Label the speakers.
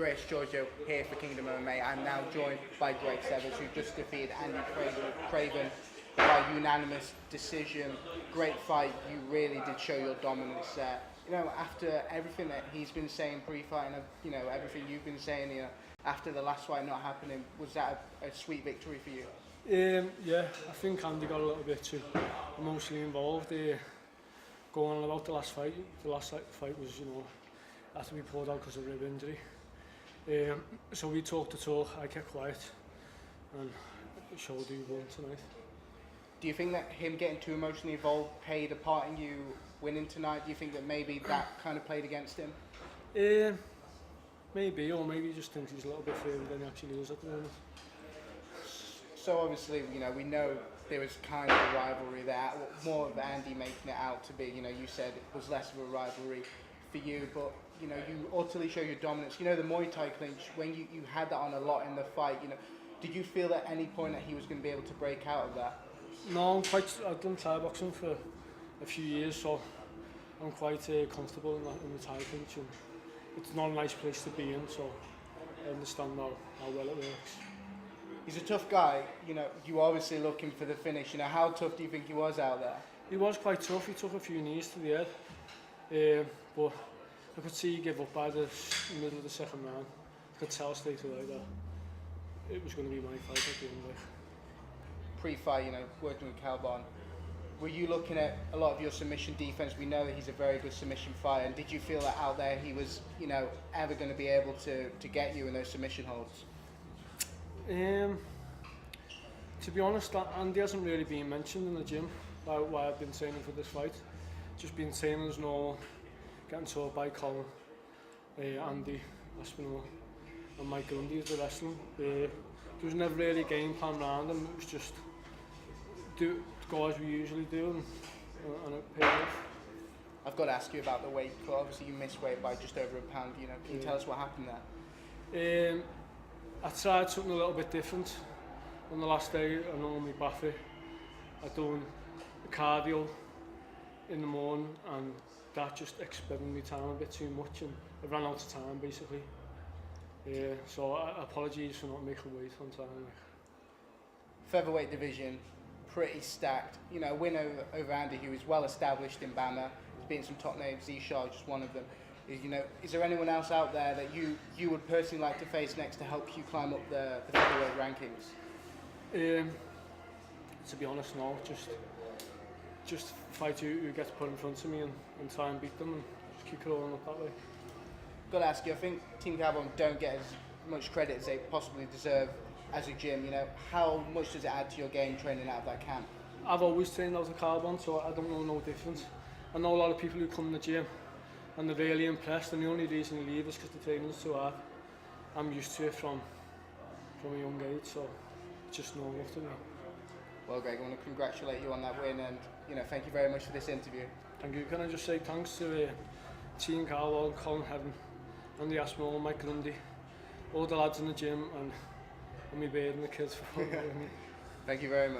Speaker 1: Andreas Georgiou here for Kingdom MMA. I'm now joined by Greg Severs, who just defeated Andy Craven by unanimous decision. Great fight. You really did show your dominance there. You know, after everything that he's been saying pre-fight and you know everything you've been saying, you know, after the last fight not happening, was that a sweet victory for you?
Speaker 2: Yeah, I think Andy got a little bit too emotionally involved. Going on about the last fight. The last fight was, you know, after we pulled out because of rib injury. So we talked the talk. I kept quiet, and showed who won tonight.
Speaker 1: Do you think that him getting too emotionally involved played a part in you winning tonight? Do you think that maybe that kind of played against him?
Speaker 2: Maybe, or maybe he just thinks he's a little bit further than he actually is at the moment.
Speaker 1: So obviously, you know, we know there was kind of a rivalry there, more of Andy making it out to be, you know, you said it was less of a rivalry for you, but, you know, you utterly show your dominance. You know, the Muay Thai clinch, when you had that on a lot in the fight, you know, did you feel at any point that he was going to be able to break out of that?
Speaker 2: No, I've done Thai boxing for a few years, so I'm quite comfortable in the Thai clinch, and it's not a nice place to be in, so I understand how well it works.
Speaker 1: He's a tough guy, you know, you obviously looking for the finish. You know, how tough do you think he was out there?
Speaker 2: He was quite tough. He took a few knees to the head, but I could see he gave up by the middle of the second round. I could tell straight away that it was going to be my fight at the end of it.
Speaker 1: Pre-fight, you know, working with Calvon, were you looking at a lot of your submission defense? We know that he's a very good submission fighter, and did you feel that out there he was, you know, ever going to be able to get you in those submission holds?
Speaker 2: To be honest, Andy hasn't really been mentioned in the gym while I've been training for this fight. Just been training as normal, getting taught by Colin, Andy, Aspinall, and Mike Grundy as the wrestling. There was never really a game plan around him. It was just go as we usually do, and it paid off.
Speaker 1: I've got to ask you about the weight cut. Obviously, you missed weight by just over a pound. You know, can you tell us what happened there?
Speaker 2: I tried something a little bit different. On the last day, I normally bath it. I'd done cardio in the morning, and that just expended my time a bit too much, and I ran out of time basically. So apologies for not making weight on time.
Speaker 1: Featherweight division, pretty stacked. You know, win over Andy, who is well established in BAMMA. He's beaten some top names. Zishar, just one of them. You know, is there anyone else out there that you would personally like to face next to help you climb up the featherweight rankings?
Speaker 2: To be honest, no. Just fight who gets put in front of me and try and beat them, and just keep rolling up that way.
Speaker 1: Got to ask you, I think Team Calvon don't get as much credit as they possibly deserve as a gym. You know, how much does it add to your game training out of that camp?
Speaker 2: I've always trained out of Calvon, so I don't know no difference. I know a lot of people who come in the gym and they're really impressed, and the only reason they leave is because the training's too hard. I'm used to it from a young age, so it's just normal to me.
Speaker 1: Well, Greg, I want to congratulate you on that win, and you know, thank you very much for this interview.
Speaker 2: Thank you. Can I just say thanks to Team Calvon, Colin Heaven, Andy Craven, Mike Grundy, all the lads in the gym, and my beard and the kids for following me.
Speaker 1: Thank you very much.